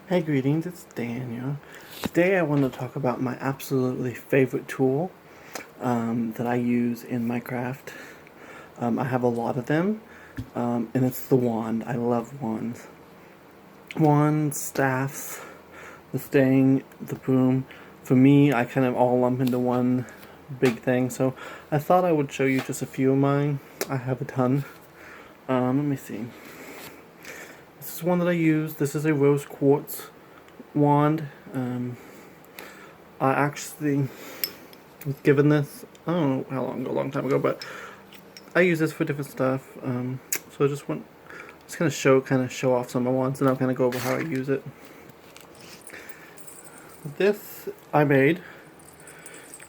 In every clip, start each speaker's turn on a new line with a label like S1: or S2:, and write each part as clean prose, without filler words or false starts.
S1: Hey, greetings, it's Daniel. Today I want to talk about my absolutely favorite tool that I use in Minecraft. I have a lot of them, and it's the wand. I love wands. Wands, staffs, the stang, the broom. For me, I kind of all lump into one big thing, so I thought I would show you just a few of mine. I have a ton. Let me see. This is one that I use. This is a rose quartz wand. I actually was given this, I don't know how long ago, a long time ago, but I use this for different stuff. So I just kind of show off some of my wands, and I'll kind of go over how I use it. This I made.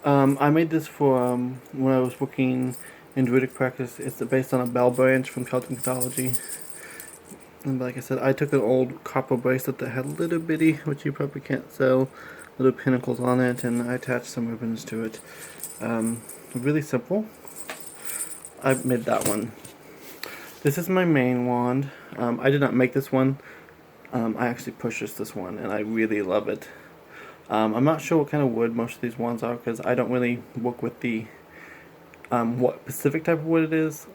S1: I made this for when I was working in Druidic practice. It's based on a bell branch from Celtic mythology. And like I said, I took an old copper bracelet that had little bitty, which you probably can't sell, little pinnacles on it, and I attached some ribbons to it. Really simple. I made that one. This is my main wand. I did not make this one. I actually purchased this one, and I really love it. I'm not sure what kind of wood most of these wands are, because I don't really work with the what specific type of wood it is.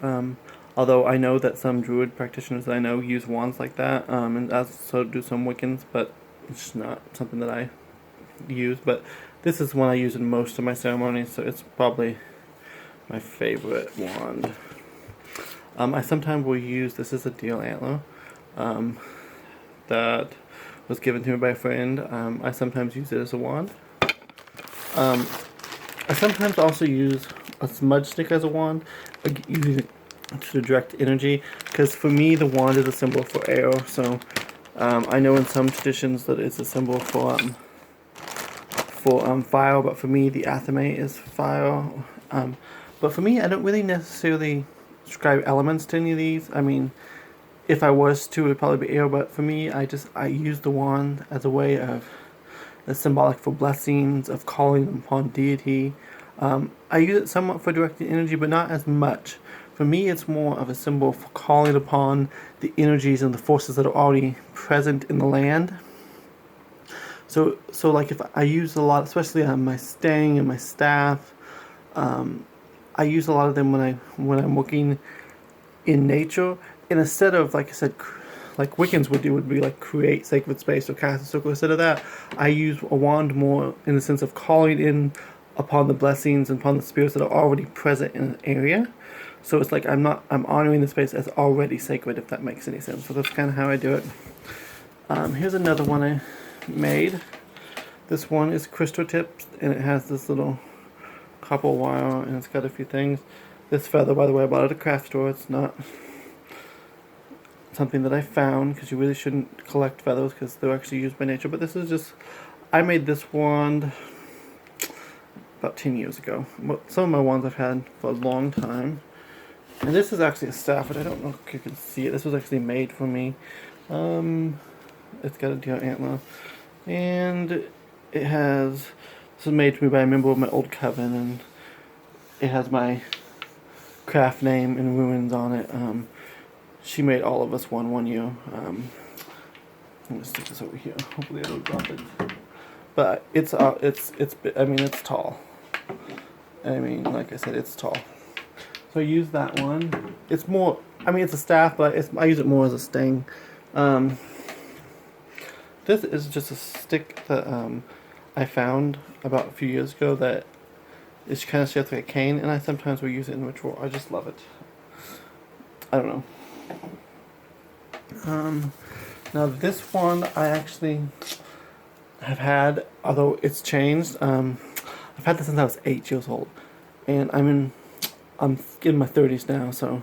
S1: Although I know that some druid practitioners that I know use wands like that, and so do some Wiccans, but it's not something that I use. But this is one I use in most of my ceremonies, so it's probably my favorite wand. I sometimes will use, this is a deal antler that was given to me by a friend. I sometimes use it as a wand. I sometimes also use a smudge stick as a wand, using it to direct energy, because for me the wand is a symbol for air. So I know in some traditions that it's a symbol for fire, but for me the athame is fire. But for me, I don't really necessarily describe elements to any of these. I mean, if I was to, it would probably be air, but for me, I use the wand as a way of, it's symbolic for blessings, of calling upon deity. I use it somewhat for directing energy, but not as much. For me, it's more of a symbol for calling upon the energies and the forces that are already present in the land. So like if I use a lot, especially on my stang and my staff, I use a lot of them when I'm working in nature. And instead of, like I said, like Wiccans would do, would be like create sacred space or cast a circle. Instead of that, I use a wand more in the sense of calling in upon the blessings and upon the spirits that are already present in an area. So it's like I'm honoring the space as already sacred, if that makes any sense. So that's kind of how I do it. Here's another one I made. This one is Christo tipped, and it has this little copper wire, and it's got a few things. This feather, by the way, I bought at a craft store. It's not something that I found, because you really shouldn't collect feathers because they're actually used by nature. But this is just, I made this wand about 10 years ago. Some of my wands I've had for a long time. And this is actually a staff, but I don't know if you can see it. This was actually made for me. It's got a deer antler. And it has, this was made for me by a member of my old coven, and it has my craft name and ruins on it. She made all of us one year. I'm gonna stick this over here. Hopefully I don't drop it. But it's I mean, it's tall. I mean, like I said, it's tall. So I use that one. It's more, I mean, it's a staff, but I use it more as a sting. This is just a stick that I found about a few years ago that is kind of shaped like a cane, and I sometimes will use it in ritual. I just love it. I don't know. Now this one I actually have had, although it's changed. I've had this since I was 8 years old, and I'm in my 30s now, so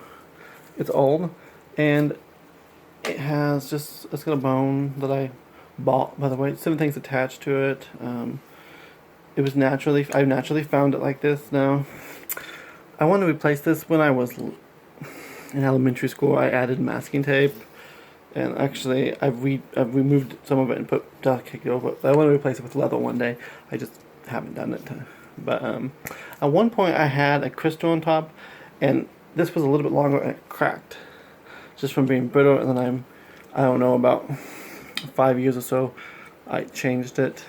S1: it's old, and it has it's got a bone that I bought, by the way. 7 things attached to it. It was I naturally found it like this. Now I want to replace this. When I was in elementary school, I added masking tape, and actually I've removed some of it and put duct tape over it. But I want to replace it with leather one day. I just haven't done it. But at one point I had a crystal on top, and this was a little bit longer, and it cracked just from being brittle. And then I don't know, about 5 years or so, I changed it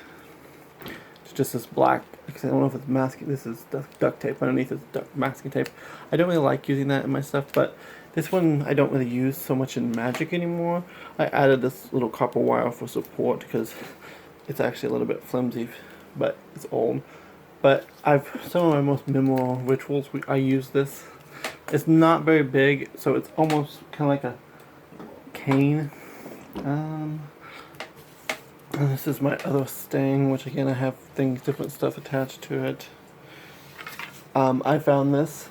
S1: to just this black, because I don't know if it's masking, this is duct tape, underneath it's masking tape. I don't really like using that in my stuff, but this one I don't really use so much in magic anymore. I added this little copper wire for support because it's actually a little bit flimsy, but it's old. But some of my most memorable rituals, I use this. It's not very big, so it's almost kind of like a cane. And this is my other sting, which again I have different stuff attached to it. I found this,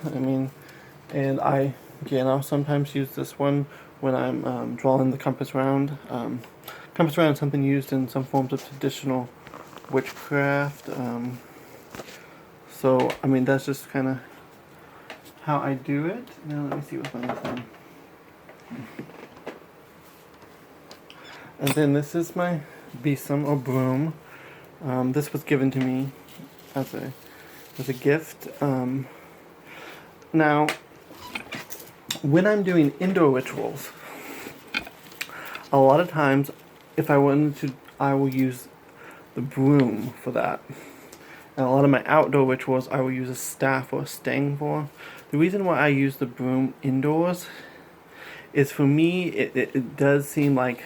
S1: and I'll sometimes use this one when I'm drawing the compass round. Compass round is something used in some forms of traditional witchcraft. So, that's just kind of how I do it. Now let me see what's on this one. And then this is my besom or broom. This was given to me as a gift. Now, when I'm doing indoor rituals, a lot of times, if I wanted to, I will use the broom for that. And a lot of my outdoor rituals, I will use a staff or a sting for. The reason why I use the broom indoors is, for me, it does seem like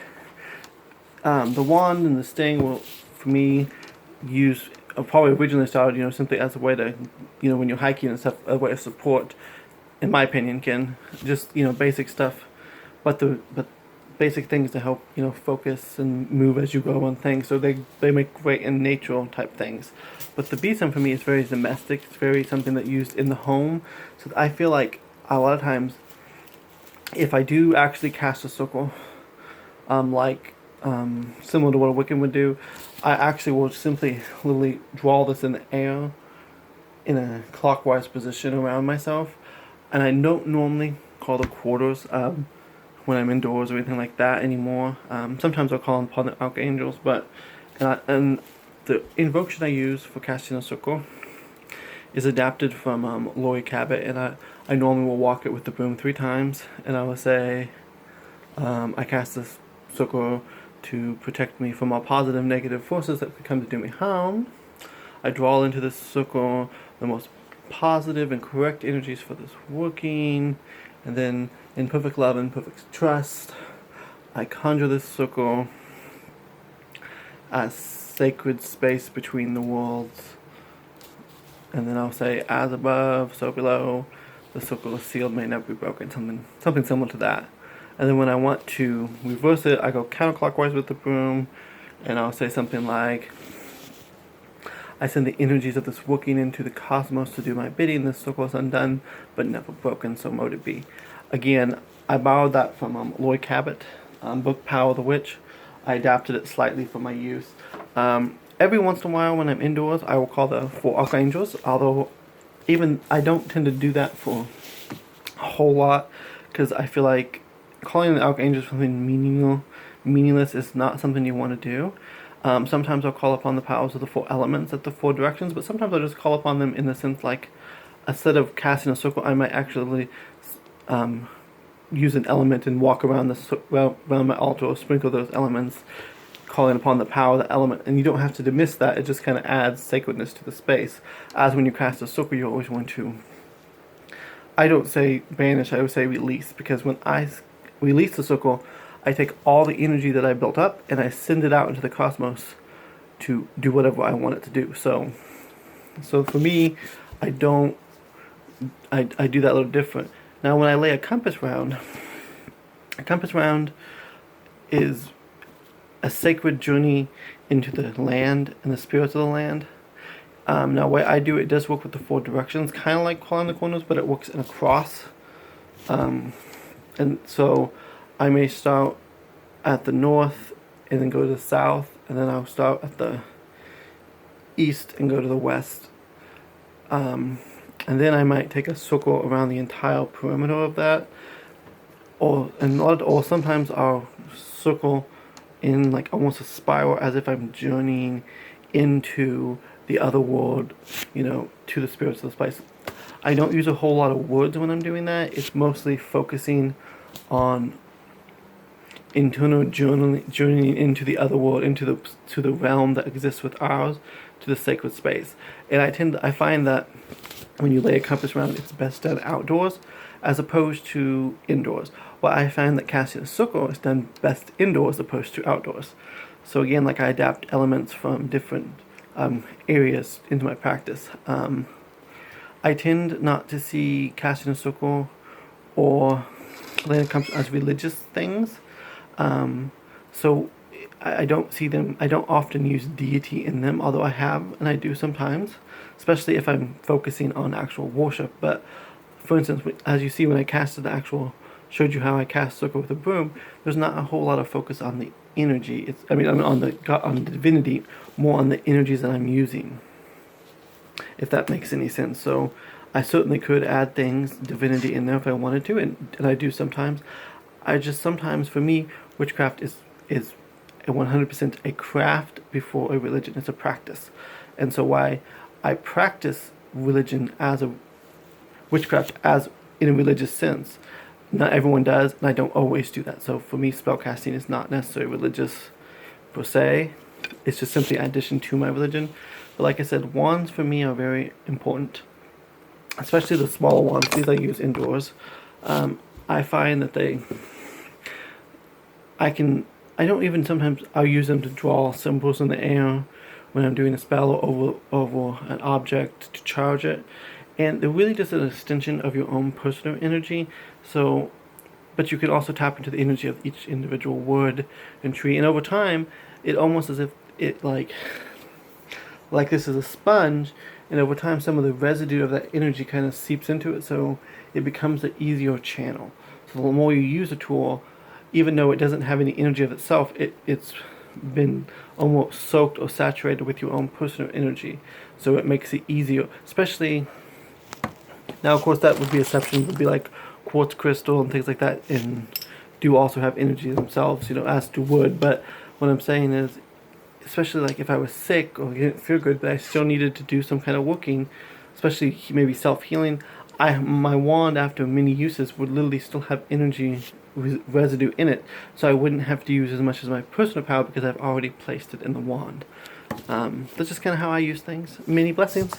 S1: the wand and the sting will, for me, probably originally started, simply as a way to, when you're hiking and stuff, a way of support, in my opinion, just, basic stuff, but basic things to help, focus and move as you go on things. So they make great in nature type things. But the besom for me is very domestic. It's very something that's used in the home. So I feel like a lot of times, if I do actually cast a circle, similar to what a Wiccan would do, I actually will simply literally draw this in the air in a clockwise position around myself. And I don't normally call the quarters when I'm indoors or anything like that anymore. Sometimes I'll call upon the archangels, and the invocation I use for casting a circle is adapted from Lori Cabot, and I normally will walk it with the broom 3 times, and I will say, I cast this circle to protect me from all positive negative forces that could come to do me harm. I draw into this circle the most positive and correct energies for this working, and then in perfect love and perfect trust, I conjure this circle as sacred space between the worlds, and then I'll say, as above, so below, the circle is sealed, may never be broken, something similar to that. And then when I want to reverse it, I go counterclockwise with the broom, and I'll say something like, I send the energies of this working into the cosmos to do my bidding. This circle is undone, but never broken, so mote it be. Again, I borrowed that from Lloyd Cabot, book Power of the Witch. I adapted it slightly for my use. Every once in a while when I'm indoors, I will call the 4 archangels, although I don't tend to do that for a whole lot, because I feel like calling the archangels something meaningless is not something you want to do. Sometimes I'll call upon the powers of the 4 elements at the 4 directions, but sometimes I'll just call upon them in the sense like, instead of casting a circle, I might actually use an element and walk around around my altar or sprinkle those elements, calling upon the power of the element. And you don't have to dismiss that, it just kind of adds sacredness to the space. As when you cast a circle, you always want to, I don't say banish, I would say release, because when I release the circle, I take all the energy that I built up and I send it out into the cosmos to do whatever I want it to do. So for me, I do that a little different. Now when I lay a compass round is a sacred journey into the land and the spirits of the land. Now the way I do it does work with the 4 directions, kind of like calling the corners, but it works in a cross. And so I may start at the north and then go to the south, and then I'll start at the east and go to the west. And then I might take a circle around the entire perimeter of that, or sometimes I'll circle in like almost a spiral, as if I'm journeying into the other world, to the spirits of this place. I don't use a whole lot of words when I'm doing that. It's mostly focusing on internal journeying into the other world, to the realm that exists with ours, to the sacred space. And I find that when you lay a compass around, it's best done outdoors as opposed to indoors. Well, I find that casting a circle is done best indoors opposed to outdoors. So again, like I adapt elements from different areas into my practice. I tend not to see casting a circle or laying a compass as religious things. So I don't see them, I don't often use deity in them, although I have, and I do sometimes, especially if I'm focusing on actual worship. But for instance, as you see when I casted showed you how I cast circle with a broom, there's not a whole lot of focus on the energy. On the divinity, more on the energies that I'm using, if that makes any sense. So I certainly could add things, divinity in there if I wanted to, and I do sometimes. Sometimes for me, witchcraft is 100% a craft before a religion. It's a practice. And so why I practice witchcraft as in a religious sense. Not everyone does, and I don't always do that. So for me, spellcasting is not necessarily religious per se. It's just simply addition to my religion. But like I said, wands for me are very important, especially the smaller ones. These I use indoors. I find that I'll use them to draw symbols in the air when I'm doing a spell or over an object to charge it. And they're really just an extension of your own personal energy. So, but you can also tap into the energy of each individual wood and tree. And over time, it almost as if it like this is a sponge, and over time some of the residue of that energy kind of seeps into it, so it becomes an easier channel. So the more you use a tool, even though it doesn't have any energy of itself, it's been almost soaked or saturated with your own personal energy. So it makes it easier, especially now, of course, that would be exceptions, would be like quartz crystal and things like that, and do also have energy themselves, as do wood. But what I'm saying is, especially like if I was sick or didn't feel good, but I still needed to do some kind of working, especially maybe self-healing, my wand after many uses would literally still have energy residue in it, so I wouldn't have to use as much as my personal power because I've already placed it in the wand. That's just kind of how I use things. Many blessings.